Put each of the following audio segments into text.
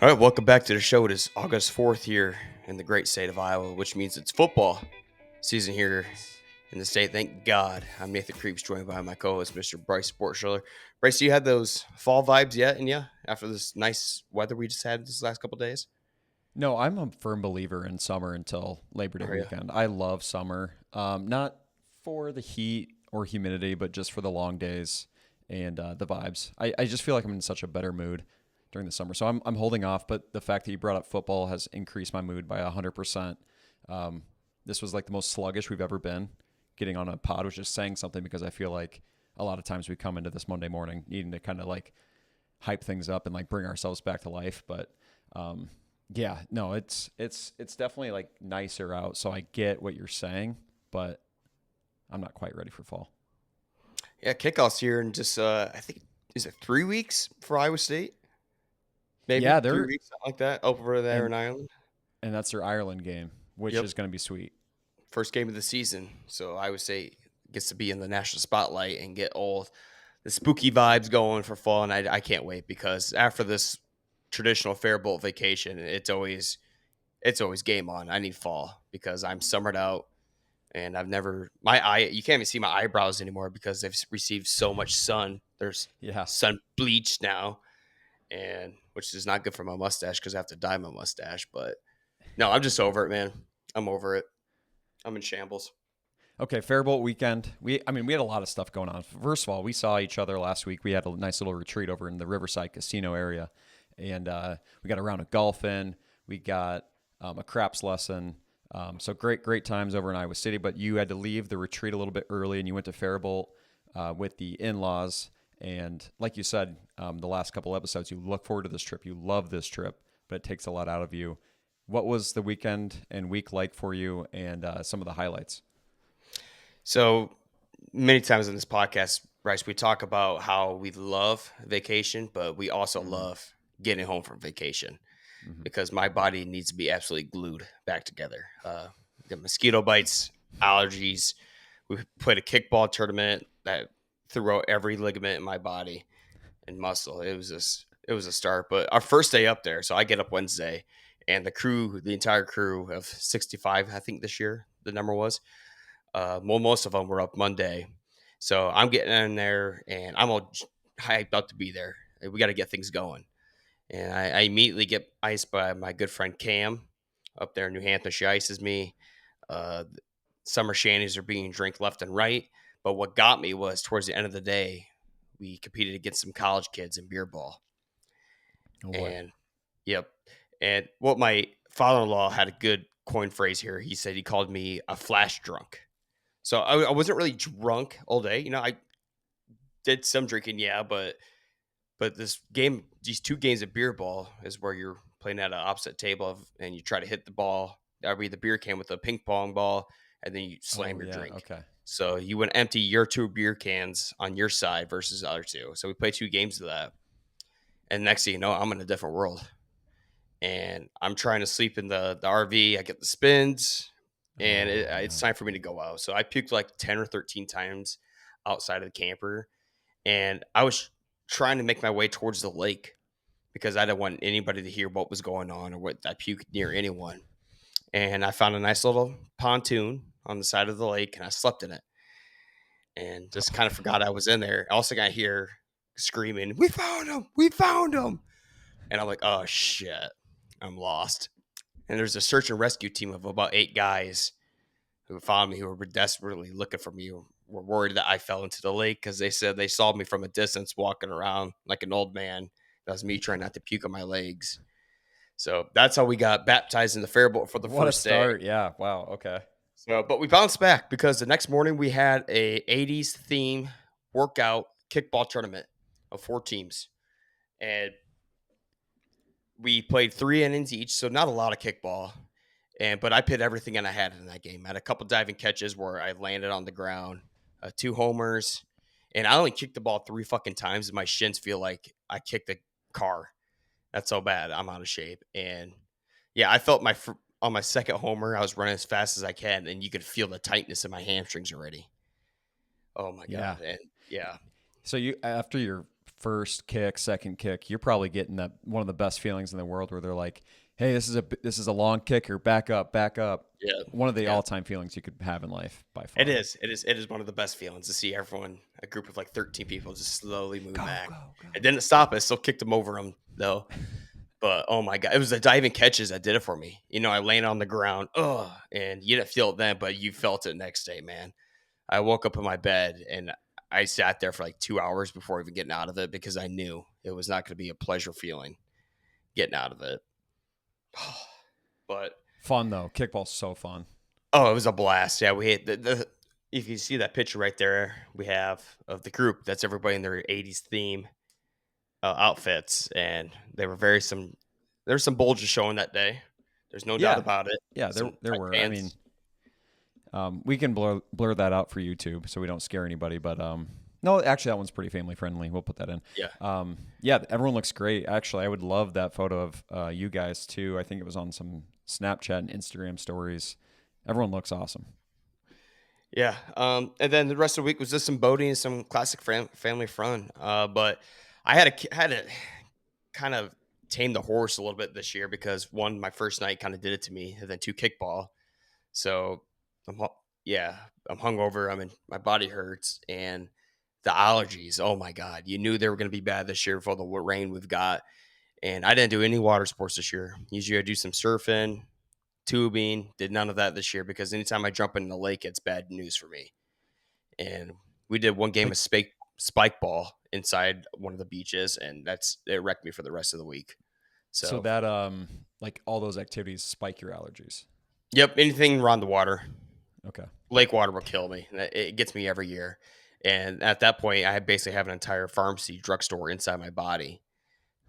All right, welcome back to the show. It is August 4th here in the great state of Iowa, which means it's football season here in the state. Thank God. I'm Nathan Creeps, joined by my co host, Mr. Bryce Sportschiller. Bryce, you had those fall vibes yet in you after this nice weather we just had this last couple days? No, I'm a firm believer in summer until Labor Day Are you? weekend. I love summer, not for the heat or humidity, but just for the long days and the vibes. I just feel like I'm in such a better mood during the summer. So I'm holding off, but the fact that you brought up football has increased my mood by 100%. This was like the most sluggish we've ever been. Getting on a pod was just saying something because I feel like a lot of times we come into this Monday morning needing to kind of like hype things up and like bring ourselves back to life. But yeah, no, it's definitely like nicer out. So I get what you're saying, but I'm not quite ready for fall. Yeah, kickoffs here in just, I think, is it 3 weeks for Iowa State? Maybe Yeah, 3 weeks, something like that, over there and in Ireland. and that's their Ireland game, which Yep. is going to be sweet. First game of the season. So Iowa State gets to be in the national spotlight and get all the spooky vibes going for fall. And I can't wait because after this traditional Fairbolt vacation, it's always game on. I need fall because I'm summered out and I've never my eye you can't even see my eyebrows anymore because they've received so much sun. There's Yeah. sun bleach now, and which is not good for my mustache because I have to dye my mustache. But no, I'm just over it, man. I'm over it. I'm in shambles. Okay, Fairbolt weekend. We had a lot of stuff going on. First of all, we saw each other last week. We had a nice little retreat over in the Riverside Casino area, and we got a round of golf in. We got a craps lesson. So great times over in Iowa City. But you had to leave the retreat a little bit early, and you went to Fairbolt with the in-laws. And like you said, the last couple episodes, you look forward to this trip. You love this trip, but it takes a lot out of you. What was the weekend and week like for you, and some of the highlights? So many times in this podcast, Bryce, we talk about how we love vacation, but we also Mm-hmm. love getting home from vacation Mm-hmm. because my body needs to be absolutely glued back together. The mosquito bites, allergies. We played a kickball tournament that threw out every ligament in my body and muscle. It was a start, but our first day up there. So I get up Wednesday, and the entire crew of 65, I think this year the number was, well, most of them were up Monday. So I'm getting in there and I'm all hyped up to be there. We got to get things going. And I immediately get iced by my good friend Cam up there in New Hampshire. She ices me. Uh, Summer shanties are being drank left and right. But what got me was towards the end of the day, we competed against some college kids in beer ball. Oh boy. And yep. And what my father in law had a good coin phrase here. He said he called me a flash drunk. So I wasn't really drunk all day. I did some drinking, yeah, but these two games of beer ball is where you're playing at an opposite table and you try to hit the ball. That would be the beer can with a ping pong ball, and then you slam Oh your yeah. drink. Okay. So you would empty your two beer cans on your side versus the other two. So we played two games of that, and next thing you know, I'm in a different world, and I'm trying to sleep in the RV. I get the spins, and Oh it's no. time for me to go out. So I puked like 10 or 13 times outside of the camper, and I was trying to make my way towards the lake because I didn't want anybody to hear what was going on or what I puked near anyone. And I found a nice little pontoon on the side of the lake, and I slept in it, and just kind of forgot I was in there. Also, got here screaming, "We found him! We found him!" And I'm like, "Oh shit, I'm lost." And there's a search and rescue team of about 8 guys who found me, who were desperately looking for me, who were worried that I fell into the lake because they said they saw me from a distance walking around like an old man. That was me trying not to puke on my legs. So that's how we got baptized in the Fairboat for the What a first day. start. Yeah. Wow. Okay. So, but we bounced back because the next morning we had a 80s theme workout kickball tournament of 4 teams, and we played 3 innings each, so not a lot of kickball. But I put everything in I had in that game. I had a couple diving catches where I landed on the ground, 2 homers, and I only kicked the ball 3 fucking times, and my shins feel like I kicked a car. That's so bad. I'm out of shape, and yeah, I felt on my second homer, I was running as fast as I can, and you could feel the tightness in my hamstrings already. Oh my Yeah. god, and yeah, So you after your first kick, second kick, you're probably getting that one of the best feelings in the world where they're like, "Hey, this is a long kicker, back up, back up." Yeah. One of the Yeah. all-time feelings you could have in life by It far. is. It is. It is one of the best feelings to see everyone, a group of like 13 people, just slowly move Go, back. go, It go. didn't stop us. Still kicked them over them though. But oh my god, it was the diving catches that did it for me. I landed on the ground, and you didn't feel it then, but you felt it next day, man. I woke up in my bed and I sat there for like 2 hours before even getting out of it because I knew it was not going to be a pleasure feeling getting out of it. But Fun though. Kickball's so fun. oh, it was a blast. Yeah, we had the if you see that picture right there, we have of the group. That's everybody in their '80s theme outfits, and they were There's some bulges showing that day. There's no doubt Yeah. about it. Yeah, there Some there tight were. I mean, pants. we can blur that out for YouTube so we don't scare anybody. But no, actually, that one's pretty family friendly. We'll put that in. Yeah, Yeah, everyone looks great. Actually, I would love that photo of you guys too. I think it was on some Snapchat and Instagram stories. Everyone looks awesome. yeah. And then the rest of the week was just some boating and some classic family fun. But I had to kind of tame the horse a little bit this year because one, my first night kind of did it to me, and then two, kickball. So yeah, I'm hungover. My body hurts, and the allergies. Oh my god, you knew they were going to be bad this year for the rain we've got. And I didn't do any water sports this year. Usually I do some surfing, tubing. Did none of that this year because anytime I jump in the lake, it's bad news for me. And we did one game Like of spike ball inside one of the beaches, and it wrecked me for the rest of the week. so So, that like all those activities spike your allergies. yep, anything around the water, Okay. lake water will kill me. It gets me every year. And at that point, I basically have an entire pharmacy drugstore inside my body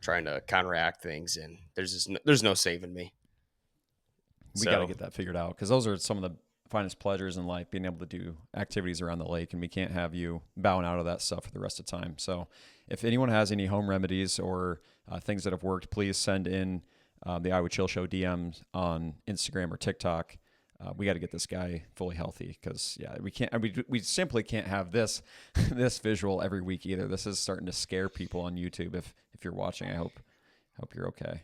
trying to counteract things, and there's no saving me. We got to So, get that figured out because those are some of the finest pleasures in life, being able to do activities around the lake, and we can't have you bowing out of that stuff for the rest of the time. So, if anyone has any home remedies or things that have worked, please send in the Iowa Chill Show DMs on Instagram or TikTok. We got to get this guy fully healthy because yeah, we can't. We simply can't have this this visual every week either. This is starting to scare people on YouTube. If you're watching, I hope you're okay.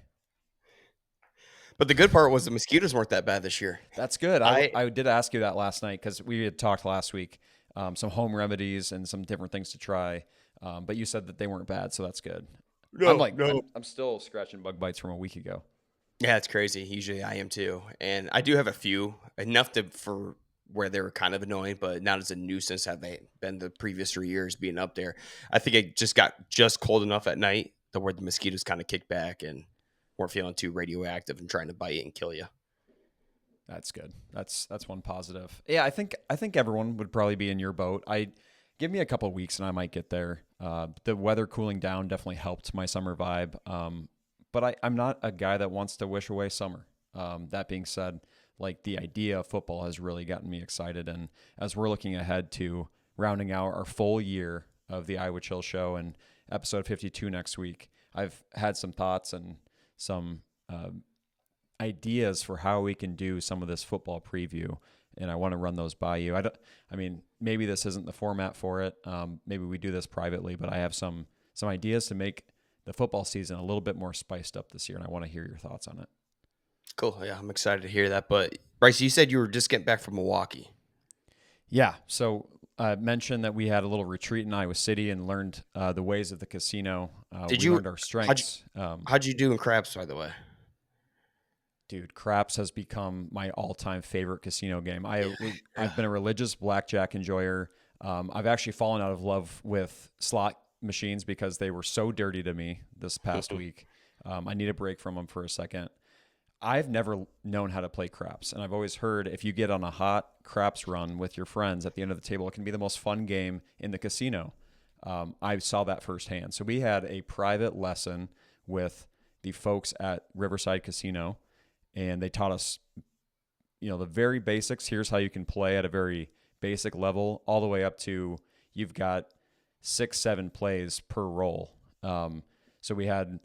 but the good part was the mosquitoes weren't that bad this year. That's good. I I did ask you that last night because we had talked last week, some home remedies and some different things to try. But you said that they weren't bad, so that's good. I'm no like, no I'm still scratching bug bites from a week ago. Yeah, it's crazy. Usually I am too. And I do have a few, enough to for where they were kind of annoying, but not as a nuisance have they been the previous 3 years being up there. I think it just got just cold enough at night to where the mosquitoes kind of kicked back and weren't feeling too radioactive and trying to bite and kill you. That's good. That's one positive. Yeah, I think everyone would probably be in your boat. I give me a couple of weeks and I might get there. The weather cooling down definitely helped my summer vibe. But I'm not a guy that wants to wish away summer. That being said, like the idea of football has really gotten me excited. And as we're looking ahead to rounding out our full year of the Iowa Chill Show and episode 52 next week, I've had some thoughts and some ideas for how we can do some of this football preview, and I want to run those by you. I mean, maybe this isn't the format for it. Maybe we do this privately, but I have some ideas to make the football season a little bit more spiced up this year, and I want to hear your thoughts on it. Cool. Yeah, I'm excited to hear that. But Bryce, you said you were just getting back from Milwaukee. Yeah. So I mentioned that we had a little retreat in Iowa City and learned the ways of the casino. Did We you learned our how'd you strengths. how'd you do in craps, by the way? Dude, craps has become my all-time favorite casino game. Yeah. I've been a religious blackjack enjoyer. I've actually fallen out of love with slot machines because they were so dirty to me this past week. I need a break from them for a second. I've never known how to play craps, and I've always heard if you get on a hot craps run with your friends at the end of the table, it can be the most fun game in the casino. I saw that firsthand. So we had a private lesson with the folks at Riverside Casino, and they taught us, the very basics. Here's how you can play at a very basic level, all the way up to you've got 6, 7 plays per roll. So we had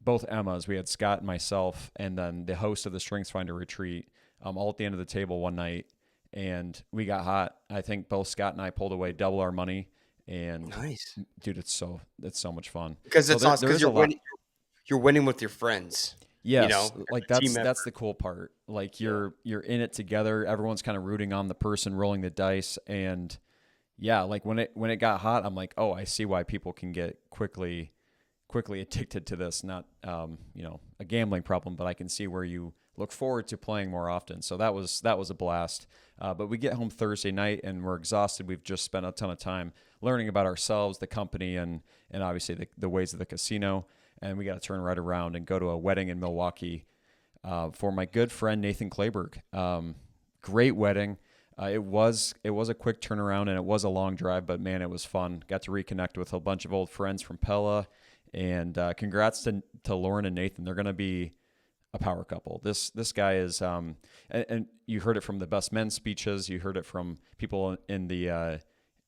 both Emmas, we had Scott and myself, and then the host of the Strengths Finder retreat, all at the end of the table one night, and we got hot. I think both Scott and I pulled away double our money, And Nice. dude, it's so much fun. Because So it's awesome there because is a lot. you're winning with your friends, Yes, as like a team that's effort. the cool part. Like Yeah. you're in it together. Everyone's kind of rooting on the person rolling the dice, and yeah, like when it got hot, I'm like, oh, I see why people can get quickly addicted to this. Not a gambling problem, but I can see where you look forward to playing more often. So that was a blast. But we get home Thursday night and we're exhausted. We've just spent a ton of time learning about ourselves, the company, and obviously the ways of the casino. And we got to turn right around and go to a wedding in Milwaukee for my good friend Nathan Clayberg. Great wedding. It was a quick turnaround and it was a long drive, but man, it was fun. Got to reconnect with a bunch of old friends from Pella, and congrats to Lauren and Nathan. They're going to be a power couple. This guy is, and you heard it from the best men speeches. You heard it from people in the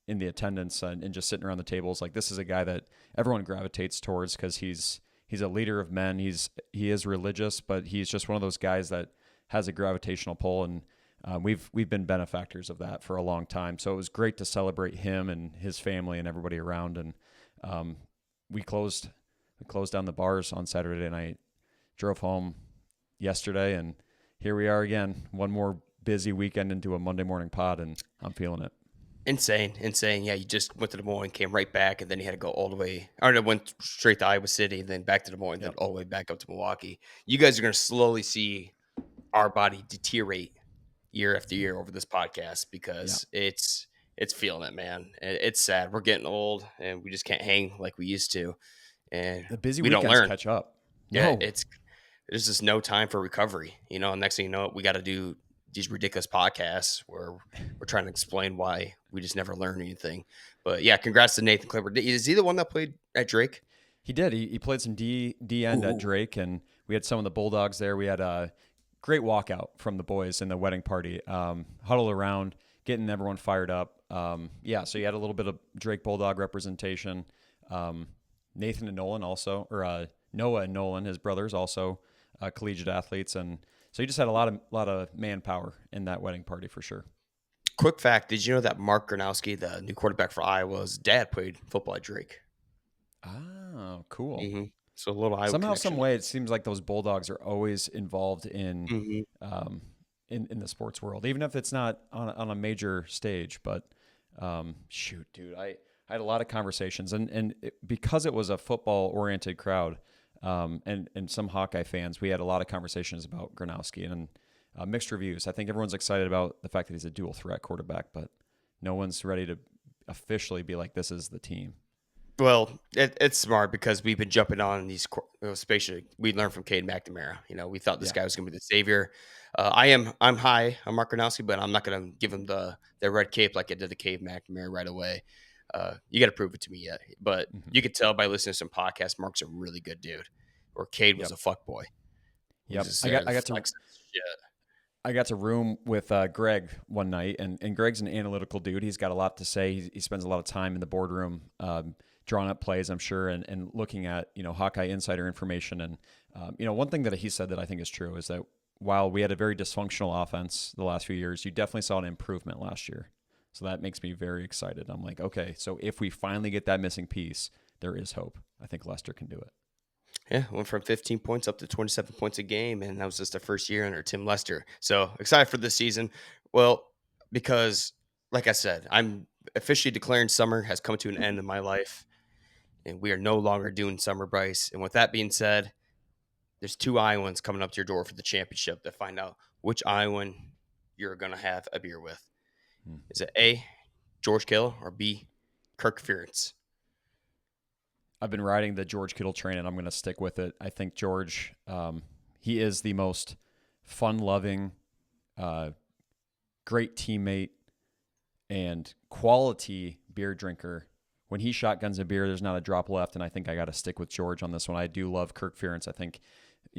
attendance and just sitting around the tables. Like this is a guy that everyone gravitates towards because he's a leader of men. He is religious, but he's just one of those guys that has a gravitational pull, and we've been benefactors of that for a long time. So it was great to celebrate him and his family and everybody around. And um, we closed down the bars on Saturday night. Drove home yesterday, and here we are again. One more busy weekend into a Monday morning pod, and I'm feeling it. Insane, insane. Yeah, you just went to Des Moines, came right back, and then you had to go all the way. Or no, went straight to Iowa City, then back to Des Moines, then Yep. all the way back up to Milwaukee. You guys are going to slowly see our body deteriorate year after year over this podcast Yeah. because it's feeling it, man. It's sad. We're getting old, and we just can't hang like we used to, and The busy we don't weekends learn. catch up. Yeah, No, there's just no time for recovery. Next thing you know, we got to do these ridiculous podcasts where we're trying to explain why we just never learn anything. But yeah, congrats to Nathan Clipper. Is he the one that played at Drake? he did. He played some D end at Ooh, Drake, and we had some of the Bulldogs there. We had a great walkout from the boys in the wedding party. Huddled around, getting everyone fired up. Yeah, so you had a little bit of Drake Bulldog representation. Nathan and Nolan also, or Noah and Nolan, his brothers, also collegiate athletes, and so you just had a lot of manpower in that wedding party for sure. quick fact: did you know that Mark Gronowski, the new quarterback for Iowa's dad, played football at Drake? Oh, cool. hmm So a little Iowa Somehow, some connection way, it seems like those Bulldogs are always involved there. um, in the sports world, even if it's not on a major stage. But shoot, dude, I had a lot of conversations, because it was a football oriented crowd, and some Hawkeye fans, we had a lot of conversations about Gronowski and mixed reviews. I think everyone's excited about the fact that he's a dual threat quarterback, but no one's ready to officially be like, this is the team. Well, it's smart because we've been jumping on these, especially we learned from Cade McNamara. We thought this Yeah. guy was going to be the savior. I'm high on Mark Gronowski, but I'm not going to give him the red cape like I did the Cade McNamara right away. You got to prove it to me yet. But Hmm. you could tell by listening to some podcasts, Mark's a really good dude. Or Cade was Yep. a fuck boy. He was Yep. just there to I got to flex his shit. I got to room with Greg one night, and Greg's an analytical dude. He's got a lot to say. He spends a lot of time in the boardroom, drawing up plays, I'm sure, and looking at Hawkeye insider information. And one thing that he said that I think is true is that while we had a very dysfunctional offense the last few years, you definitely saw an improvement last year. So that makes me very excited. I'm like, okay, so if we finally get that missing piece, there is hope. I think Lester can do it. Yeah, went from 15 points up to 27 points a game, and that was just the first year under Tim Lester. So excited for this season. Well, because like I said, I'm officially declaring summer has come to an end in my life, and we are no longer doing summer, Bryce. And with that being said, there's two Iowans coming up to your door for the championship to find out which Iowan you're gonna have a beer with. Hmm. Is it A, George Kittle, or B, Kirk Ferentz? I've been riding the George Kittle train, and I'm going to stick with it. I think George, he is the most fun-loving, uh, great teammate, and quality beer drinker. When he shotguns a beer, there's not a drop left, and I think I got to stick with George on this one. I do love Kirk Ferentz. I think,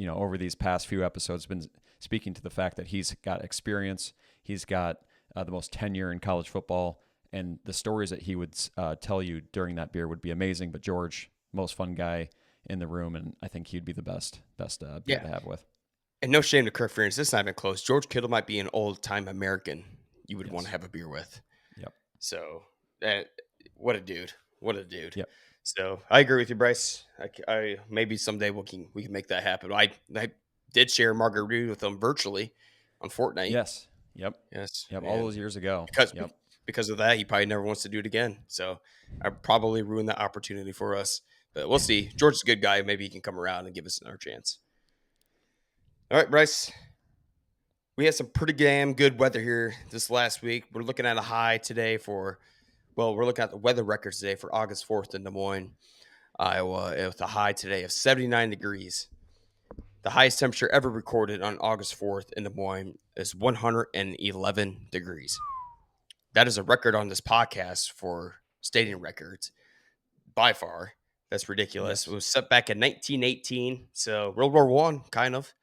over these past few episodes, been speaking to the fact that he's got experience, he's got the most tenure in college football, and the stories that he would tell you during that beer would be amazing. But George, most fun guy in the room, and I think he'd be the best beer Yeah, to have with. and no shame to Kirk Ferentz. This is not even close. George Kittle might be an old time American you would want Yes. to have a beer with. Yep. So that What a dude. What a dude. Yep. So I agree with you, Bryce. Maybe someday we can make that happen. I did share margarita with him virtually on Fortnite. Yes. Yep. Yes, Yep. All and those years ago. because Yep. because of that, he probably never wants to do it again. So I probably ruined that opportunity for us. But we'll see. George's a good guy. Maybe he can come around and give us another chance. All right, Bryce. We had some pretty damn good weather here this last week. We're looking at a high today we're looking at the weather records today for August 4th in Des Moines, Iowa, with a high today of 79 degrees. The highest temperature ever recorded on August 4th in Des Moines is 111 degrees. That is a record on this podcast for stating records by far. That's ridiculous. It Yes. was set back in 1918, so World War One, kind of.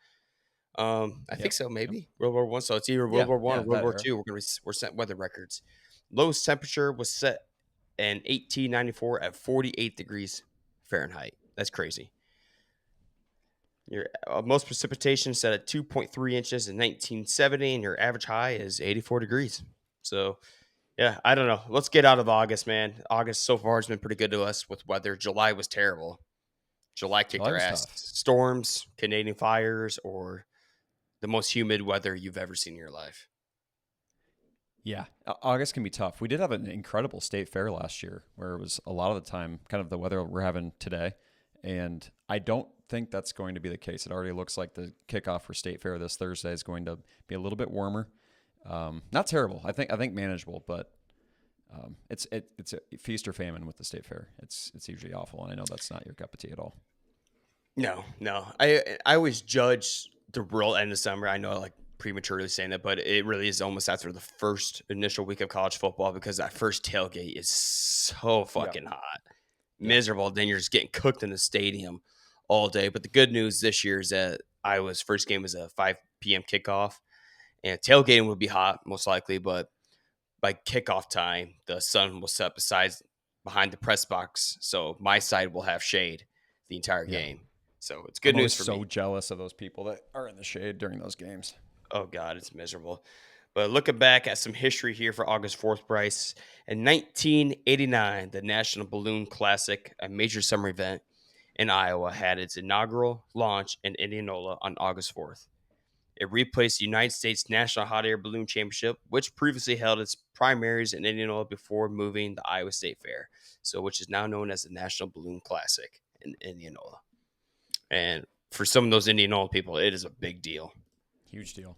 I think Yep. so, Yep. maybe World War One. So it's either World Yeah. War One or Yeah. World That War era. Two. We're set weather records. Lowest temperature was set in 1894 at 48 degrees Fahrenheit. That's crazy. Your most precipitation set at 2.3 inches in 1970, and your average high is 84 degrees. So, yeah, I don't know. Let's get out of August, man. August so far has been pretty good to us with weather. July was terrible. July kicked July our was ass. tough. Storms, Canadian fires, or the most humid weather you've ever seen in your life. Yeah, August can be tough. We did have an incredible state fair last year where it was a lot of the time kind of the weather we're having today. And I don't think that's going to be the case. It already looks like the kickoff for state fair this Thursday is going to be a little bit warmer. Not terrible. I think manageable, but it's a feast or famine with the state fair. It's usually awful, and I know that's not your cup of tea at all. No, no. I always judge the real end of summer. I know I like prematurely saying it, but it really is almost after the first initial week of college football because that first tailgate is so Yeah, fucking hot, yeah, miserable. Then you're just getting cooked in the stadium all day. But the good news this year is that Iowa's first game is a 5 p.m. kickoff, and tailgating will be hot most likely, but by kickoff time, the sun will set behind the press box, so my side will have shade the entire yeah. game. So it's good I'm always news for so me. jealous of those people that are in the shade during those games. Oh God, it's miserable. But looking back at some history here for August 4th, Bryce, in 1989, the National Balloon Classic, a major summer event in Iowa, had its inaugural launch in Indianola on August 4th. It replaced the United States National Hot Air Balloon Championship, which previously held its primaries in Indianola before moving to Iowa State Fair, so which is now known as the National Balloon Classic in Indianola. And for some of those Indianola people, it is a big deal. Huge deal.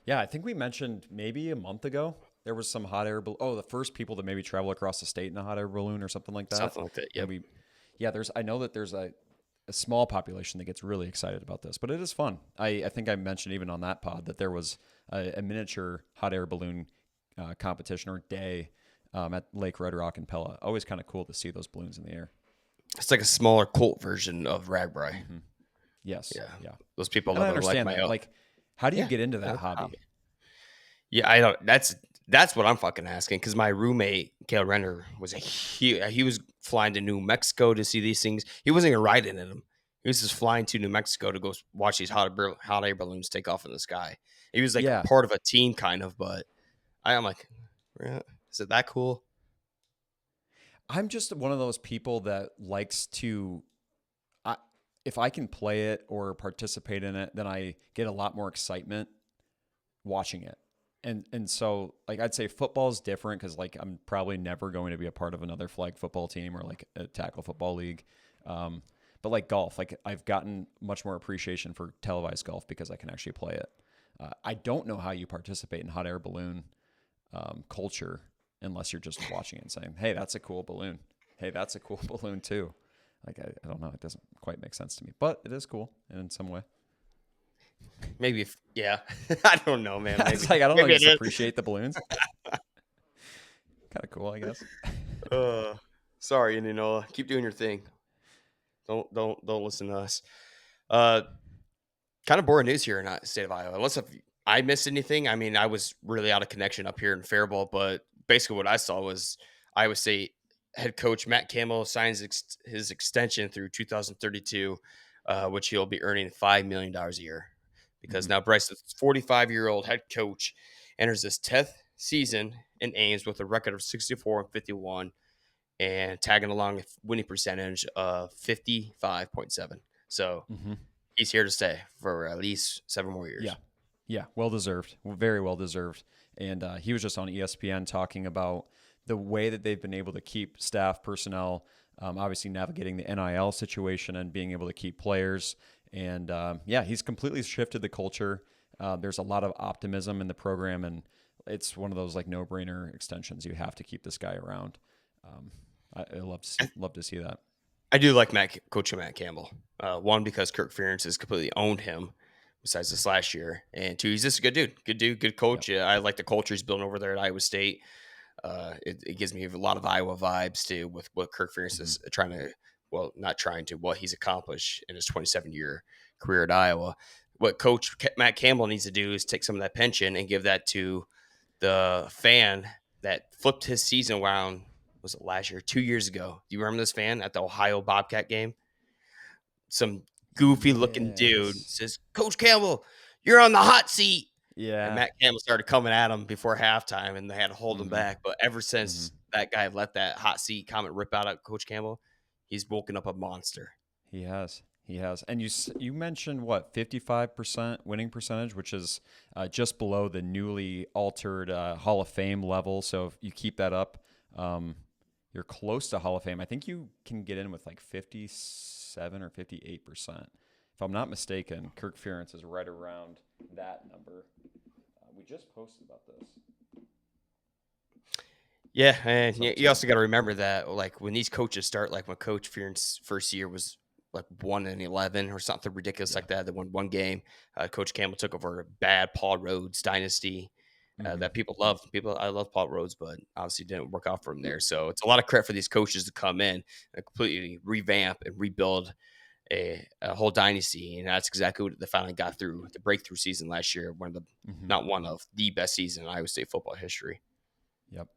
Yeah, I think we mentioned maybe a month ago there was some hot air. The first people to maybe travel across the state in a hot air balloon or something like that. Something like that. And Yep. yeah, I know that there's a small population that gets really excited about this, but it is fun. I think I mentioned even on that pod that there was a miniature hot air balloon competition or day at Lake Red Rock and Pella. Always kind of cool to see those balloons in the air. It's like a smaller cult version of Ragbri. Hmm. Yes, Yeah. yeah, Those people and I love it like understand my that. own. Like, how do you Yeah. get into Yeah, that that's a hobby? hobby. Yeah, I don't. That's what I'm fucking asking because my roommate Kale Renner he was flying to New Mexico to see these things. He wasn't even riding in them. He was just flying to New Mexico to go watch these hot air balloons take off in the sky. He was like Yeah, part of a team, kind of, but I'm like, "Yeah, is it that cool? I'm just one of those people that likes to I, if I can play it or participate in it, then I get a lot more excitement watching it. And so like I'd say football is different because like I'm probably never going to be a part of another flag football team or like a tackle football league. Um, but like golf, like I've gotten much more appreciation for televised golf because I can actually play it. I don't know how you participate in hot air balloon culture unless you're just watching it and saying, "Hey, that's a cool balloon. Hey, that's a cool balloon too." Like I don't know, it doesn't quite make sense to me, but it is cool in some way. Maybe, yeah, I don't know, man. It's Maybe, like I don't know, maybe you it just is. appreciate the balloons. Kind of cool, I guess. Uh, sorry, Indianola. Keep doing your thing. Don't listen to us. Uh, Kind of boring news here in the state of Iowa. Unless if I missed anything, I mean, I was really out of connection up here in Faribault, but basically what I saw was Iowa State head coach Matt Campbell signs his extension through 2032, which he'll be earning $5 million a year. Because Hmm. now Bryce, the 45-year-old head coach, enters his 10th season in Ames with a record of 64-51, and tagging along a winning percentage of 55.7. So Hmm. he's here to stay for at least 7 more years. Yeah. Yeah. Well deserved. Very well deserved. And he was just on ESPN talking about the way that they've been able to keep staff personnel, obviously navigating the NIL situation and being able to keep players. And yeah, he's completely shifted the culture. There's a lot of optimism in the program, and it's one of those like no-brainer extensions. You have to keep this guy around. Um, I love to see that. I do like Coach Matt Campbell. One, because Kirk Ferentz has completely owned him, besides this last year, and two, he's just a good dude, good Yep. coach. I like the culture he's building over there at Iowa State. It gives me a lot of Iowa vibes too, with what Kirk Ferentz Hmm. is trying to, well, not trying to, what he's accomplished in his 27-year career at Iowa. What Matt Campbell needs to do is take some of that pension and give that to the fan that flipped his season around. Was it last year? 2 years ago? Do you remember this fan at the Ohio Bobcat game? Some goofy looking dude Yes. says, "Coach Campbell, you're on the hot seat." And Yeah. Matt Campbell started coming at him before halftime, and they had to hold him Hmm. back. But ever Hmm. since that guy let that hot seat comment rip out at Coach Campbell, he's woken up a monster. He has. He has. And you mentioned what 55% winning percentage, which is just below the newly altered Hall of Fame level. So if you keep that up, um, you're close to Hall of Fame. I think you can get in with like 57 or 58%. If I'm not mistaken, Kirk Ferentz is right around that number. We just posted about this. Yeah, and So you to also got to remember that, like, when these coaches start, like when Coach Fearn's first year was like 1-11 or something ridiculous yeah. like that. They won one game. Coach Campbell took over a bad Paul Rhodes dynasty Hmm. that people love. I love Paul Rhodes, but obviously didn't work out for him there. So it's a lot of credit for these coaches to come in and completely revamp and rebuild a whole dynasty, and that's exactly what they finally got through the breakthrough season last year. One of the, Hmm. not one of the best season in Iowa State football history. Yep.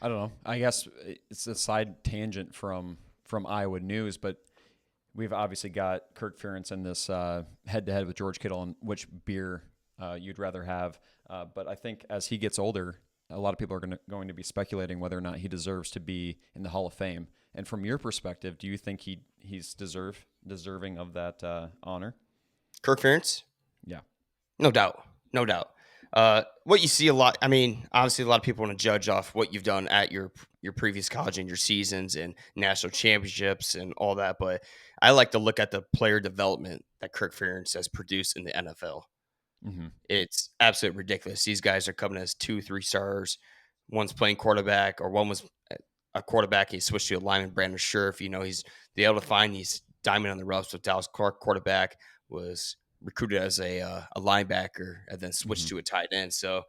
I don't know. I guess it's a side tangent from Iowa news, but we've obviously got Kirk Ferentz in this head to head with George Kittle and which beer you'd rather have. But I think as he gets older, a lot of people are going to be speculating whether or not he deserves to be in the Hall of Fame. And from your perspective, do you think he's deserving of that honor? Kirk Ferentz, Yeah. no doubt, no doubt. What you see a lot, I mean, obviously, a lot of people want to judge off what you've done at your previous college and your seasons and national championships and all that. But I like to look at the player development that Kirk Ferentz has produced in the NFL. Hmm. It's absolutely ridiculous. These guys are coming as 2, 3 stars. One's playing quarterback, or one was a quarterback. He switched to a lineman, Brandon Scherf. He's be able to find these diamond on the roughs. With Dallas Clark, quarterback was recruited as a linebacker and then switched Hmm. to a tight end. So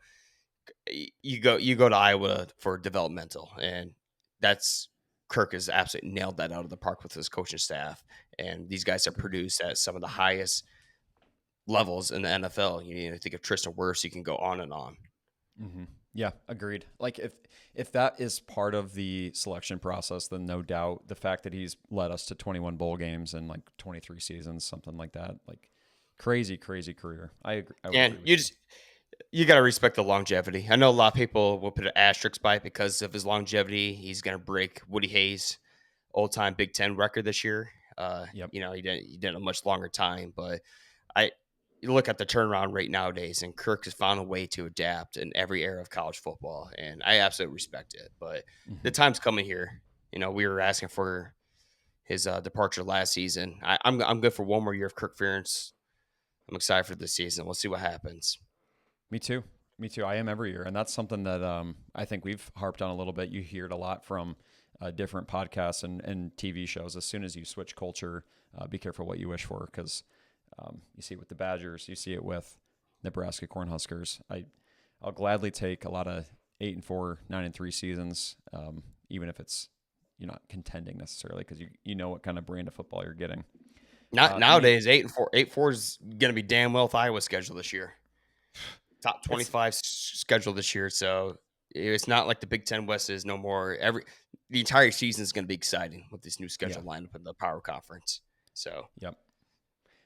you go to Iowa for developmental, and that's Kirk has absolutely nailed that out of the park with his coaching staff. And these guys have Agreed. produced at some of the highest levels in the NFL. Think of Tristan Wirfs. You can go on and on. Hmm. Yeah, agreed. Like if that is part of the selection process, then no doubt the fact that he's led us to 21 bowl games and like 23 seasons, something like that, like crazy, crazy career. I agree. I would And agree with you you. just you got to respect the longevity. I know a lot of people will put an asterisk by it because of his longevity. He's going to break Woody Hayes' all-time Big Ten record this year. Yep. He didn't a much longer time, but I you look at the turnaround rate nowadays, and Kirk has found a way to adapt in every era of college football, and I absolutely respect it. But the Hmm. time's coming here. We were asking for his departure last season. I'm good for one more year of Kirk Ferentz. I'm excited for this season. We'll see what happens. Me too. Me too. I am every year, and that's something that I think we've harped on a little bit. You hear it a lot from different podcasts and TV shows. As soon as you switch culture, be careful what you wish for because you see it with the Badgers, you see it with Nebraska Cornhuskers. I'll gladly take a lot of 8-4, 9-3 seasons, even if it's you're not contending necessarily because you know what kind of brand of football you're getting. Not Me, nowadays. 8-4. 8-4 is going to be damn well with Iowa's schedule this year. Top it's 25 schedule this year. So it's not like the Big Ten West is no more. The entire season is going to be exciting with this new yeah, schedule lineup in the Power Conference. So yep.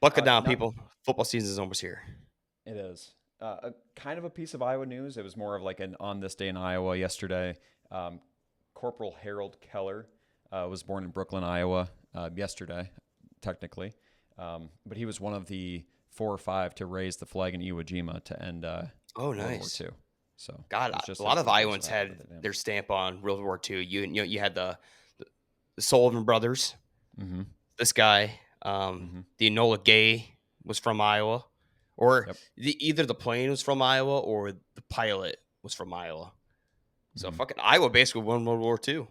buckle down, Not people. Football season is almost here. It is kind of a piece of Iowa news. It was more of like an on this day in Iowa yesterday. Um, Corporal Harold Keller was born in Brooklyn, Iowa, yesterday, technically. But he was one of the 4 or 5 to raise the flag in Iwo Jima to end Oh, World War nice. II. So God, it was just a lot of the first Iowans that happened had with him. their stamp on World War II. You had the Sullivan brothers. Mm-hmm. This guy, Mm-hmm. the Enola Gay was from Iowa, or Yep. either the plane was from Iowa or the pilot was from Iowa. So Mm-hmm. fucking Iowa basically won World War II.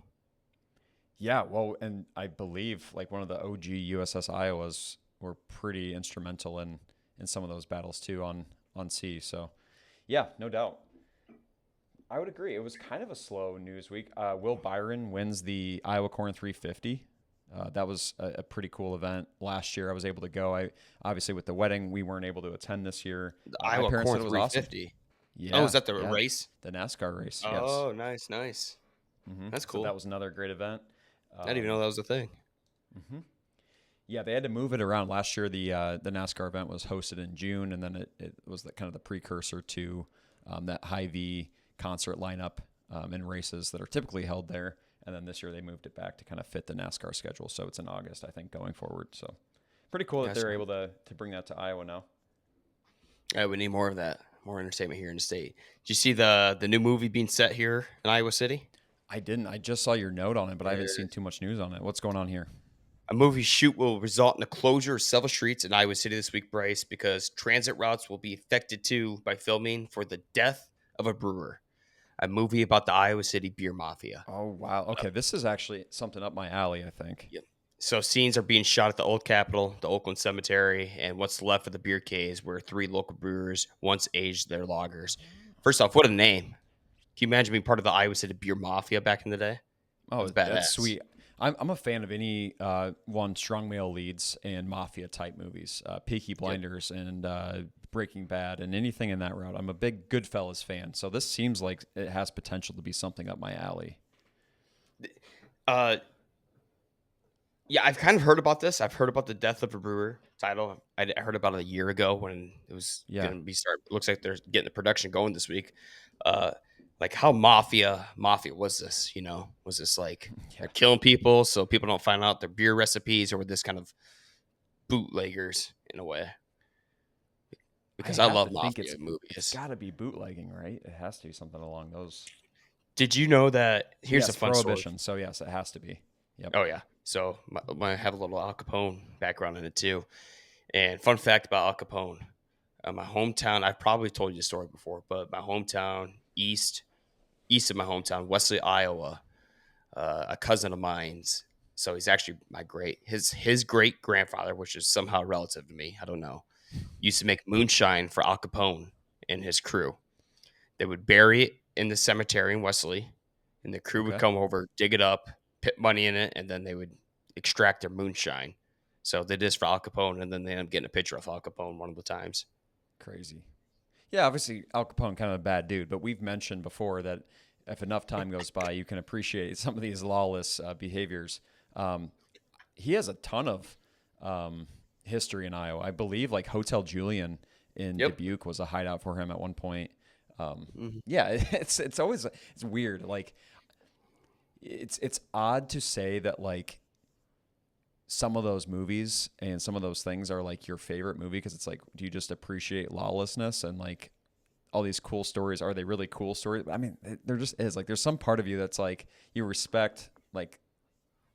Yeah, well, and I believe like one of the OG USS Iowas were pretty instrumental in some of those battles too on sea. So yeah, no doubt. I would agree. It was kind of a slow news week. Will Byron wins the Iowa Corn 350. That was a pretty cool event last year. I was able to go. I obviously with the wedding we weren't able to attend this year. The My Iowa parents Corn said it was awesome. 350. Oh, is Yeah, that the yeah, race? the NASCAR race. Yes. Oh, nice, nice. That's So that cool. was another great event. I didn't even know that was a thing. Yeah, they had to move it around. Last year, the NASCAR event was hosted in June, and then it was kind of the precursor to that high V concert lineup and races that are typically held there. And then this year they moved it back to kind of fit the NASCAR schedule. So it's in August, I think, going forward. So pretty cool that That's they're able to bring that to Iowa now. we need more of that, more entertainment here in the state. Did you see the new movie being set here in Iowa City? I didn't. I just saw your note on it, but I haven't Uh, seen too much news on it. What's going on here? A movie shoot will result in the closure of several streets in Iowa City this week, Bryce, because transit routes will be affected too by filming for the death of a brewer. A movie about the Iowa City beer mafia. Oh, wow. Okay, this is actually something up my alley, I think. Yep. So scenes are being shot at the Old Capitol, the Oakland Cemetery, and what's left of the beer caves where 3 local brewers once aged their lagers. First off, what a name. Can you imagine being part of the Iowa City beer mafia back in the day? That Oh, was that's badass. sweet. I'm a fan of any one strong male leads and mafia type movies, Peaky Yep. Blinders and Breaking Bad and anything in that route. I'm a big Goodfellas fan, so this seems like it has potential to be something up my alley. Uh, yeah, I've kind of heard about this. I've heard about the Death of a Brewer title. I heard about it a year ago when it was Yeah, going to be start. Looks like they're getting the production going this week. Uh, like how mafia was this? Was this like yeah. they're killing people so people don't find out their beer recipes, or were this kind of bootleggers in a way? I Because I have love to think it's mafia it's movies. got to be bootlegging, right? It has to be something along those. Did you know that? Here's a Yes, fun story. Prohibition. So yes, it has to be. Yep. Oh yeah. So I have a little Al Capone background in it too. And fun fact about Al Capone, my hometown. I've probably told you the story before, but my hometown, east of my hometown, Wesley, Iowa, a cousin of mine's. So he's actually his great grandfather, which is somehow relative to me. I don't know. Used to make moonshine for Al Capone and his crew. They would bury it in the cemetery in Wesley, and the crew would Okay. come over, dig it up, put money in it, and then they would extract their moonshine. So they did this for Al Capone, and then they ended up getting a picture of Al Capone one of the times. Crazy. Yeah, obviously Al Capone kind of a bad dude, but we've mentioned before that if enough time goes by, you can appreciate some of these lawless behaviors. Um, he has a ton of history in Iowa. I believe like Hotel Julian in Yep. Dubuque was a hideout for him at one point. Mhm. Yeah, it's always it's weird. Like it's odd to say that like some of those movies and some of those things are like your favorite movie because it's like, do you just appreciate lawlessness and like all these cool stories? Are they really cool stories? I mean, there just is like there's some part of you that's like you respect like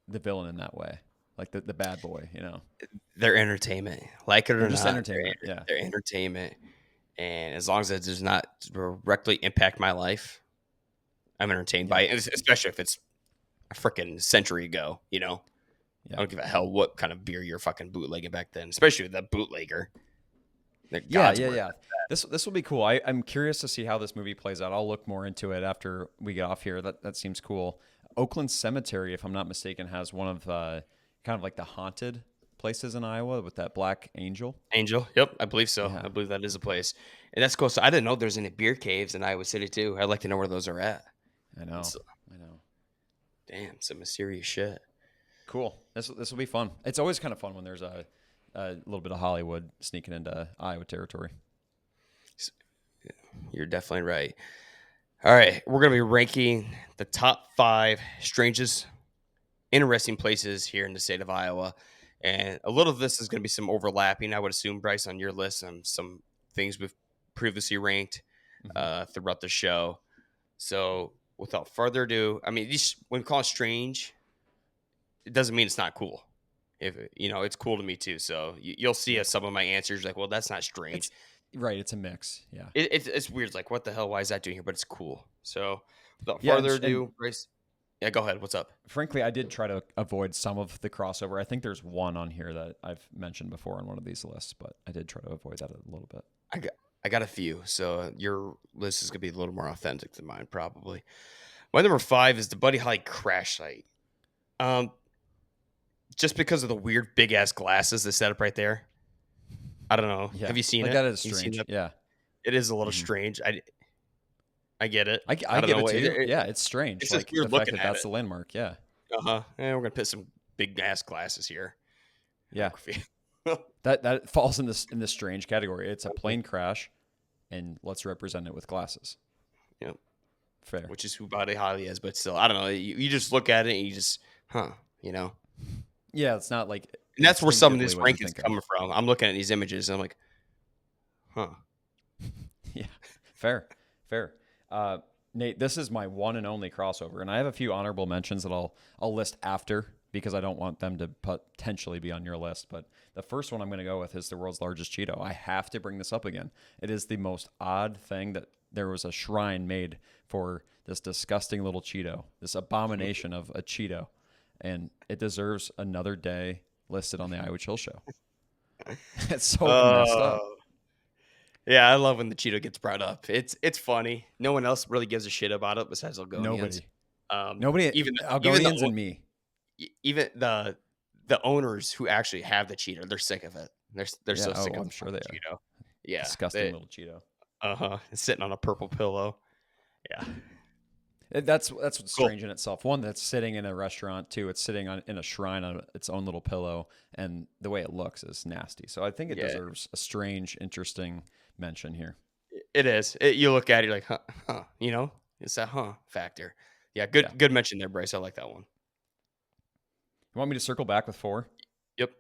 the villain in that way, like the bad boy, you know. They're entertainment, like it They're or just not. entertainment. Yeah, They're entertainment, and as long as it does not directly impact my life, I'm entertained by yeah, it. Especially if it's a freaking century ago. I yeah, don't give a hell what kind of beer you're fucking bootlegging back then, especially the bootlegger. They're yeah, God's yeah, work. yeah. This will be cool. I'm curious to see how this movie plays out. I'll look more into it after we get off here. That seems cool. Oakland Cemetery, if I'm not mistaken, has one of kind of like the haunted places in Iowa with that black angel. Angel. Yep, I believe so. Yeah, I believe that is a place, and that's cool. So I didn't know there's any beer caves in Iowa City too. I'd like to know where those are at. I know. It's I know. damn some mysterious shit. Cool. This will be fun. It's always kind of fun when there's a little bit of Hollywood sneaking into Iowa territory. You're definitely right. All right, we're gonna be ranking the top 5 strangest, interesting places here in the state of Iowa, and a little of this is gonna be some overlapping, I would assume, Bryce, on your list, and some things we've previously ranked Hmm. throughout the show. So, without further ado, I mean, these when we call it strange, it doesn't mean it's not cool. If it's cool to me too. So you'll see Yeah, as some of my answers like, well, that's not strange. it's right. It's a mix. Yeah, It's weird. It's like, what the hell? Why is that doing here? But it's cool. So without yeah, further and ado, Bryce, yeah, go ahead. What's up? frankly, I did try to avoid some of the crossover. I think there's one on here that I've mentioned before on one of these lists, but I did try to avoid that a little bit. I got I got a few. So your list is gonna be a little more authentic than mine, probably. My number 5 is the Buddy Holly crash site. Um, just because of the weird big ass glasses they set up right there. I don't know. Yeah, Have you seen like it? that is You seen strange. that? Yeah, It is a little hmm strange. I get it. I I don't get know. it too. Yeah, it's It's strange. just Like the weird fact looking that at that's it. the landmark. Yeah, Uh-huh. And we're gonna put some big ass glasses here. yeah, Okay. that falls in this strange category. It's a plane crash, and let's represent it with glasses. Yep. Fair. Which is who Buddy Holly is, but still, I don't know. You just look at it and you just, huh, you know. Yeah, it's not like And that's where some of instinctively this what you ranking's think of. coming from. I'm looking at these images and I'm like, huh. Yeah, fair, fair. Uh, Nate, this is my one and only crossover, and I have a few honorable mentions that I'll list after because I don't want them to potentially be on your list. But the first one I'm going to go with is the world's largest Cheeto. I have to bring this up again. It is the most odd thing that there was a shrine made for this disgusting little Cheeto, this abomination of a Cheeto, and it deserves another day listed on the Iowa Chill Show. It's so messed up. Oh, yeah, I love when the Cheeto gets brought up. It's funny. No one else really gives a shit about it besides Algonians. Nobody, Um, nobody, even even Algonians and me. even the owners who actually have the Cheeto, they're sick of it. They're Yeah. so sick Oh, of I'm the sure fucking they are. Cheeto. Yeah, Disgusting little Cheeto. it's sitting on a purple pillow. Yeah, That's what's cool. strange in itself. One, that's sitting in a restaurant. Two, it's sitting in a shrine on its own little pillow, and the way it looks is nasty. So I think it Yeah, deserves a strange, interesting mention here. it is. You look at it, you're like, huh, it's that factor. Yeah, Yeah. good mention there, Bryce. I like that one. You want me to circle back with four? Yep.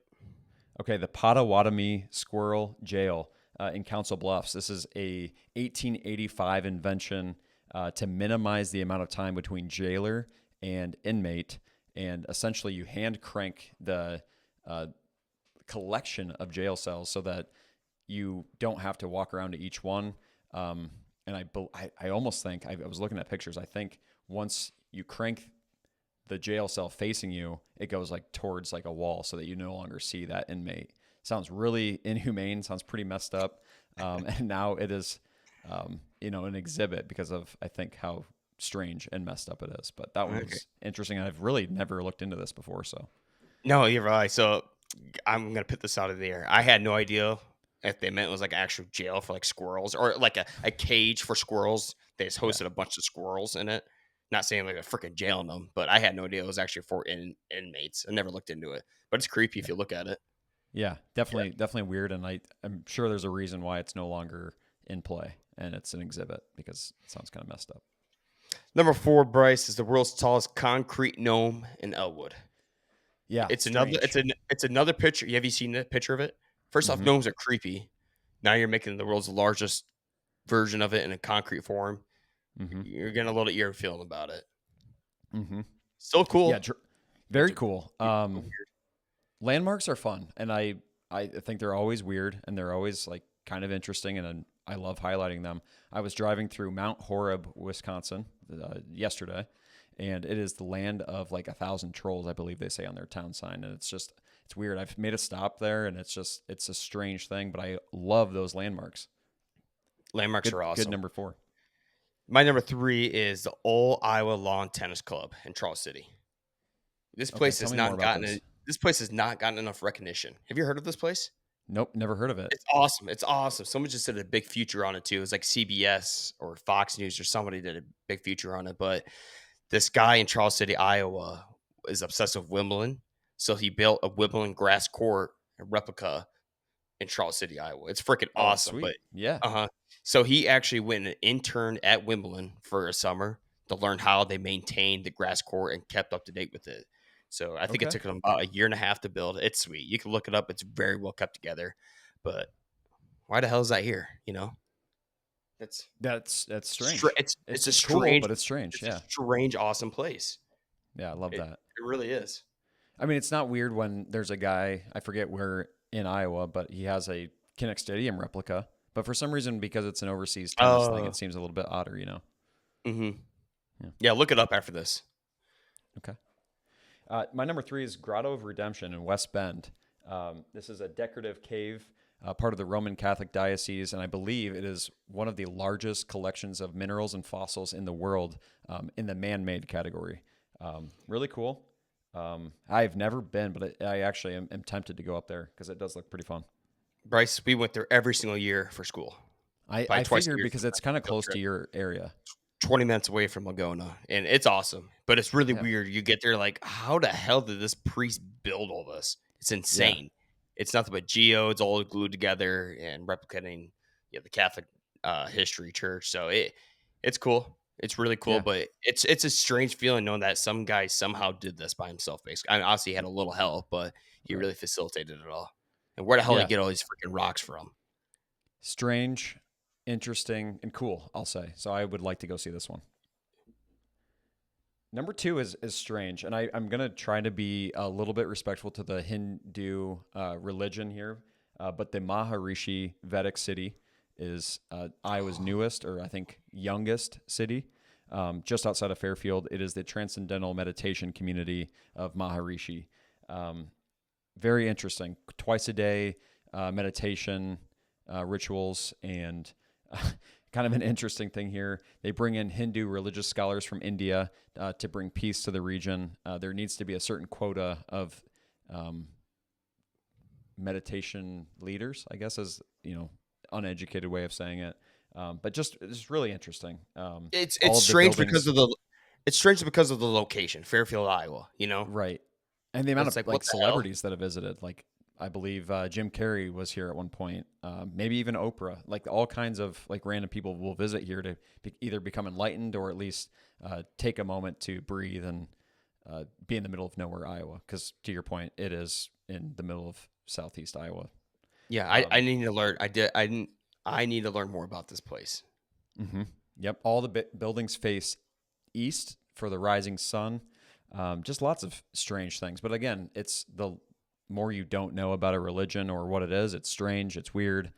Okay, the Potawatomi Squirrel Jail in Council Bluffs. This is a 1885 invention to minimize the amount of time between jailer and inmate, and essentially you hand crank the uh, collection of jail cells so that you don't have to walk around to each one. And I almost think I was looking at pictures. I think once you crank the jail cell facing you, it goes like towards like a wall so that you no longer see that inmate. Sounds really inhumane. Sounds pretty messed up. And now it is, an exhibit because of I think how strange and messed up it is. But that one Okay. was interesting. I've really never looked into this before. So No, you're right. So I'm gonna put this out of the air. I had no idea if they meant it was like actual jail for like squirrels or like a cage for squirrels. They just yeah, hosted a bunch of squirrels in it. Not saying like a freaking jail in them, but I had no idea it was actually for inmates. I never looked into it, but it's creepy if yeah. you look at it. Yeah, Yeah. definitely weird, and I'm sure there's a reason why it's no longer in play and it's an exhibit because it sounds kind of messed up. Number 4, Bryce, is the world's tallest concrete gnome in Elwood. Yeah, It's another. strange. It's another picture. Have you seen the picture of it? First off, Mm-hmm. gnomes are creepy. Now you're making the world's largest version of it in a concrete form. Mm-hmm. You're getting a little ear feeling about it. Mm-hmm. Still Yeah, cool. It's very a cool. weird. Landmarks are fun, and I think they're always weird and they're always like kind of interesting, and I love highlighting them. I was driving through Mount Horeb, Wisconsin, yesterday, and it is the land of like 1,000 trolls, I believe they say on their town sign, and it's weird. I've made a stop there, and it's a strange thing, but I love those landmarks. Landmarks are Good awesome. number four. My number 3 is the Old Iowa Lawn Tennis Club in Charles City. This Okay, place tell has me more not about gotten this. this place has not gotten enough recognition. Have you heard of this place? Nope, never heard of it. It's awesome. It's awesome. Someone just did a big feature on it too. It was like CBS or Fox News or somebody did a big feature on it. But this guy in Charles City, Iowa, is obsessed with Wimbledon. So he built a Wimbledon grass court, a replica in Charlotte City, Iowa. It's freaking Oh, awesome. sweet. But Yeah. uh-huh. So he actually went and interned at Wimbledon for a summer to learn how they maintained the grass court and kept up to date with it. So I think it Okay. took them about a year and a half to build. It's sweet. You can look it up. It's very well kept together. But why the hell is that here? That's That's strange. it's a It's cool, strange but it's strange. Yeah. awesome place. Yeah, I love It that. it really is. I mean, it's not weird when there's a guy, I forget where in Iowa, but he has a Kinnick Stadium replica. But for some reason, because it's an overseas tennis thing, it Oh, seems a little bit odder. mhm. Yeah. Yeah, look it up after this. Okay. My number 3 is Grotto of Redemption in West Bend. This is a decorative cave, part of the Roman Catholic Diocese, and I believe it is one of the largest collections of minerals and fossils in the world in the man-made category. Really cool. I've never been, but I actually am tempted to go up there because it does look pretty fun. Bryce, we went there every single year for school. Probably I twice a figured year because it's sometimes. kind of Field close to trip. your area. 20 minutes away from Laguna, and it's awesome. But it's really Yeah. weird. You get there like, how the hell did this priest build all this? It's Yeah. insane. It's nothing but geodes all glued together and replicating the Catholic history church. So it's cool. It's really cool, Yeah. but it's a strange feeling knowing that some guy somehow did this by himself. Basically, I mean, obviously he had a little help, but he Right. really facilitated it all. And where the hell did he Yeah. get all these freaking rocks from? Strange, interesting, and cool, I'll say. So I would like to go see this one. Number 2 is strange, and I'm gonna try to be a little bit respectful to the Hindu religion here, but the Maharishi Vedic city is Iowa's newest, or I think youngest city, just outside of Fairfield. It is the transcendental meditation community of Maharishi. Um, Very interesting. Twice a day meditation rituals and kind of an interesting thing here. They bring in Hindu religious scholars from India to bring peace to the region. There needs to be a certain quota of um, meditation leaders, I guess, is uneducated way of saying it. But just it's really interesting. It's All of the strange because buildings, of the it's strange because of the location, Fairfield, Iowa. right, and the amount of It's like, what like the hell? celebrities that have visited. Like I believe Jim Carrey was here at one point. Maybe even Oprah. Like all kinds of like random people will visit here to either become enlightened or at least take a moment to breathe and be in the middle of nowhere, Iowa. Because to your point, it is in the middle of southeast Iowa. Yeah, I Um, need to learn. I need to learn more about this place. mhm. Yep. All the buildings face east for the rising sun. Just lots of strange things. But again, it's the more you don't know about a religion or what it is, it's strange, it's weird.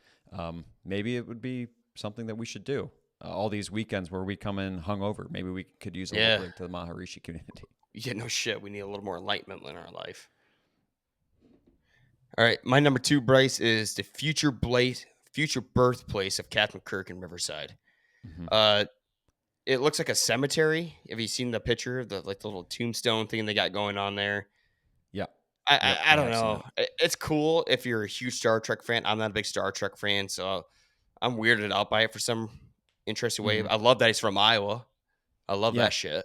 Maybe it would be something that we should do. All these weekends where we come in hungover, maybe we could use a little Yeah. break to the Maharishi community. Yeah, no shit. We need a little more enlightenment in our life. All right, my number 2, Bryce, is the future birthplace of Captain Kirk in Riverside. Hmm. Uh, it looks like a cemetery. Have you seen the picture of the little tombstone thing they got going on there? Yeah. I Yep. I, I I don't have seen know. it. It's cool if you're a huge Star Trek fan. I'm not a big Star Trek fan, so I'm weirded out by it for some interesting way. Hmm. I love that he's from Iowa. I love Yeah. that shit.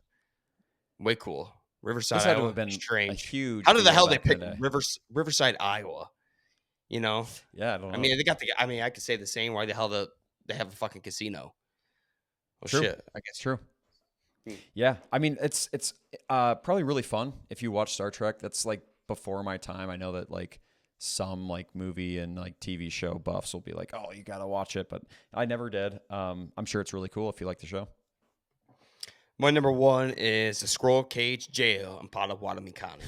Way cool. Riverside, This had to have Iowa. been a Strange. How huge did the deal hell they back in the pick day. Riverside, Iowa? You know, Yeah. I don't I know. mean, they got the. I mean, I could say the same. Why the hell they have a fucking casino? Well, True. shit. I guess. True. Hmm. Yeah, I mean it's probably really fun if you watch Star Trek. That's like before my time. I know that like some like movie and like TV show buffs will be like, oh, you gotta watch it, but I never did. I'm sure it's really cool if you like the show. My number 1 is the Squirrel Cage Jail in Pottawatomie County.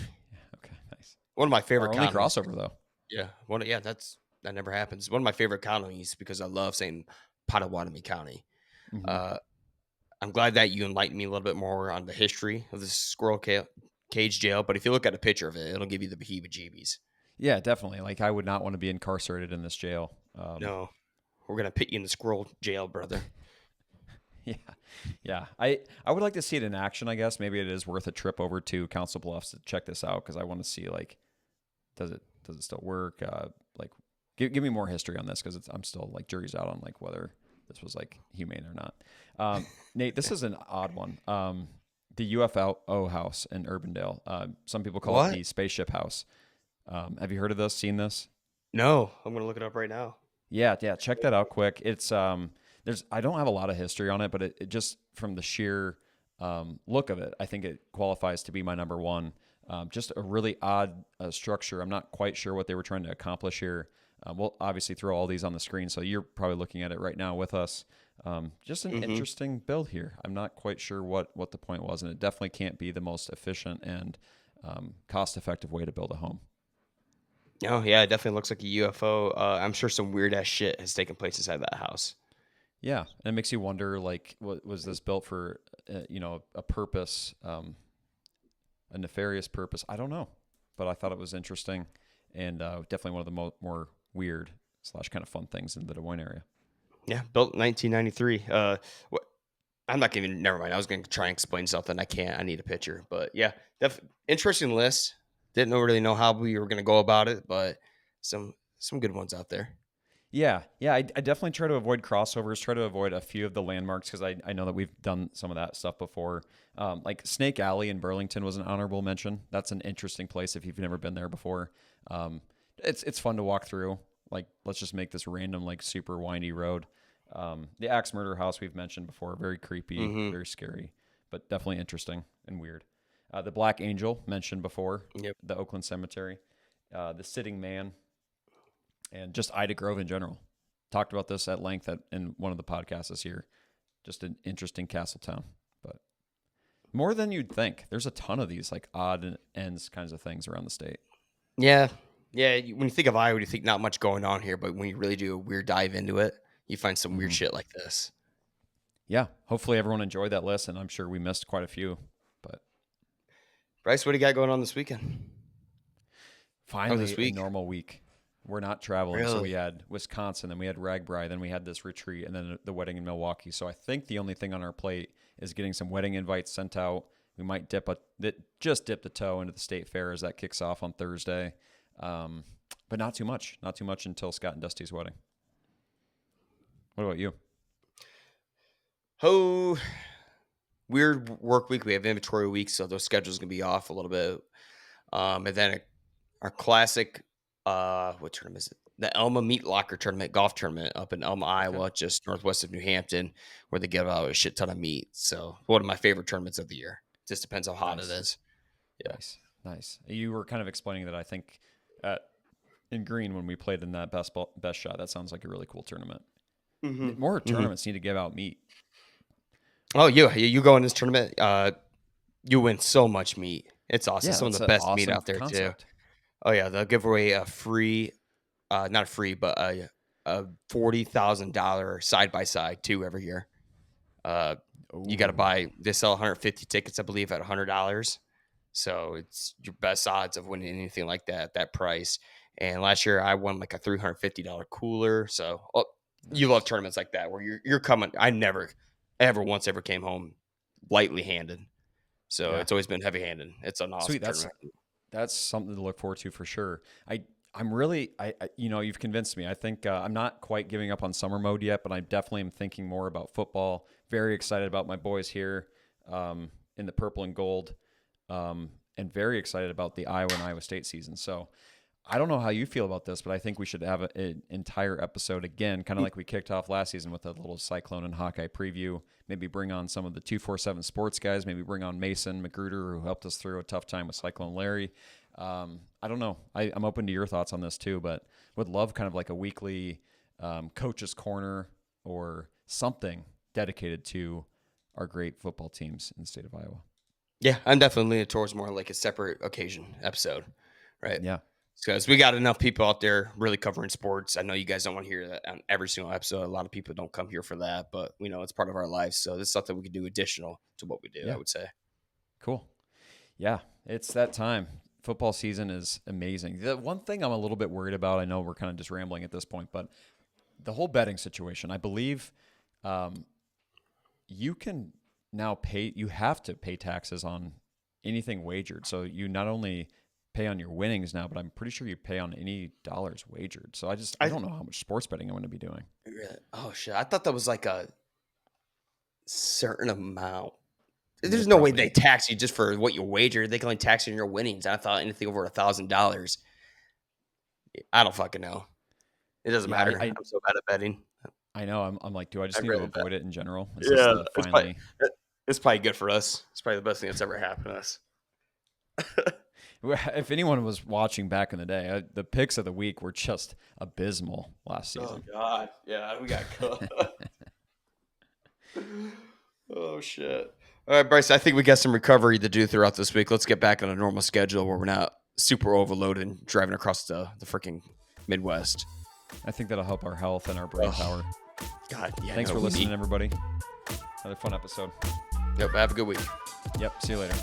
Okay, nice. One of my Our favorite only counties. crossover though. Yeah. Yeah. That never happens. One of my favorite counties because I love saying Pottawatomie County. Hmm. Uh, I'm glad that you enlightened me a little bit more on the history of the Cage Jail. But if you look at a picture of it, it'll give you the heebie-jeebies. Yeah, definitely. Like I would not want to be incarcerated in this jail. No, we're gonna put you in the squirrel jail, brother. Yeah, yeah. I would like to see it in action. I guess maybe it is worth a trip over to Council Bluffs to check this out because I want to see like does it still work? Like give me more history on this because I'm still like jury's out on like whether this was like humane or not. Nate, this is an odd one. The UFO house in Urbandale. Some people call it What? the spaceship house. Have you heard of this? Seen this? No, I'm gonna look it up right now. Yeah, yeah, check that out quick. It's there's I don't have a lot of history on it, but it just from the sheer look of it, I think it qualifies to be my number one. Just a really odd structure. I'm not quite sure what they were trying to accomplish here. We'll obviously throw all these on the screen, so you're probably looking at it right now with us. Just an Mm-hmm. interesting build here. I'm not quite sure what the point was, and it definitely can't be the most efficient and cost effective way to build a home. Oh yeah, it definitely looks like a UFO. I'm sure some weird ass shit has taken place inside that house. Yeah, and it makes you wonder, like, what was this built for? A purpose, a nefarious purpose. I don't know, but I thought it was interesting, and definitely one of the more weird slash kind of fun things in the Des Moines area. Yeah, built in 1993. What? I'm not gonna. Never mind. I was gonna try and explain something. I can't. I need a picture. But yeah, interesting list. Didn't really know how we were gonna go about it, but some good ones out there. Yeah, yeah, I definitely try to avoid crossovers. Try to avoid a few of the landmarks because I know that we've done some of that stuff before. Like Snake Alley in Burlington was an honorable mention. That's an interesting place if you've never been there before. Um, it's fun to walk through. Like let's just make this random like super windy road. The Axe Murder House we've mentioned before, very creepy, Mm-hmm. very scary, but definitely interesting and weird. The Black Angel mentioned before, Yep. the Oakland Cemetery, the Sitting Man, and just Ida Grove in general. Talked about this at length in one of the podcasts this year. Just an interesting castle town, but more than you'd think. There's a ton of these like odd ends kinds of things around the state. Yeah. Yeah. When you think of Iowa, you think not much going on here, but when you really do a weird dive into it, you find some weird Hmm. shit like this. Yeah, hopefully everyone enjoyed that list, and I'm sure we missed quite a few. But Bryce, what do you got going on this weekend? Or this finally, a week? normal week. We're not traveling, so we Really? had Wisconsin, then we had Ragbri, then we had this retreat, and then the wedding in Milwaukee. So I think the only thing on our plate is getting some wedding invites sent out. We might just dip the toe into the state fair as that kicks off on Thursday, um, but not too much. Not too much until Scott and Dusty's wedding. What about you? Oh, weird work week. We have inventory week, so those schedules gonna be off a little bit. And then our classic, what tournament is it? The Elma Meat Locker Tournament, golf tournament up in Elma, Okay, Iowa, just northwest of New Hampton, where they give out a shit ton of meat. So one of my favorite tournaments of the year. Just depends how hot it nice, is. Yeah. nice, nice. You were kind of explaining that I think at in green when we played in that best shot. That sounds like a really cool tournament. Hmm. More Hmm. tournaments need to give out meat. Oh, you go in this tournament, you win so much meat. It's awesome. Yeah, Some of that's the an best meat awesome out there too. concept. Oh yeah, they'll give away a free, not a free, but a $40,000 side by side too every year. Uh, you got to Oh, buy. They sell 150 tickets, I believe, at $100. So it's your best odds of winning anything like that at that price. And last year I won like a $350 cooler. So you love nice. tournaments like that where you're coming. I never ever once ever came home lightly handed. So Yeah, it's always been heavy handed. It's an sweet. awesome That's tournament. that's something to look forward to for sure. I'm really you've convinced me. I think I'm not quite giving up on summer mode yet, but I definitely am thinking more about football. Very excited about my boys here in the purple and gold, and very excited about the Iowa and Iowa State season. So I don't know how you feel about this, but I think we should have an entire episode again, kind of like we kicked off last season with a little Cyclone and Hawkeye preview. Maybe bring on some of the 247 sports guys. Maybe bring on Mason Magruder, who helped us through a tough time with Cyclone Larry. I don't know. I'm open to your thoughts on this too, but would love kind of like a weekly coach's corner or something dedicated to our great football teams in the state of Iowa. Yeah, I'm definitely leaning towards more like a separate occasion episode, right? Yeah. Because we got enough people out there really covering sports. I know you guys don't want to hear that on every single episode. A lot of people don't come here for that, but we know it's part of our lives. So this is something we could do additional to what we do, I Yeah. would say. Cool. Yeah, it's that time. Football season is amazing. The one thing I'm a little bit worried about, I know we're kind of just rambling at this point, but the whole betting situation, I believe um, you can now you have to pay taxes on anything wagered. So you not only pay on your winnings now, but I'm pretty sure you pay on any dollars wagered. So I I don't know how much sports betting I'm going to be doing. oh shit, I thought that was like a certain amount. There's It no way they probably, tax you just for what you wager. They can only tax you on your winnings. I thought anything over $1,000. I don't fucking know. It doesn't Yeah, matter. I'm so bad at betting. I know. I'm like, do I just I'd need to rather bet. avoid it in general? Is this Yeah, the finally? it's probably good for us. It's probably the best thing that's ever happened to us. If anyone was watching back in the day, the picks of the week were just abysmal last Oh season. God, yeah, we got cooked. Oh shit. All right, Bryce. I think we got some recovery to do throughout this week. Let's get back on a normal schedule where we're not super overloaded and driving across the freaking Midwest. I think that'll help our health and our brain Oh power. God, yeah. Thanks No, for we listening, need. everybody. Another fun episode. Yep. Have a good week. Yep. See you later.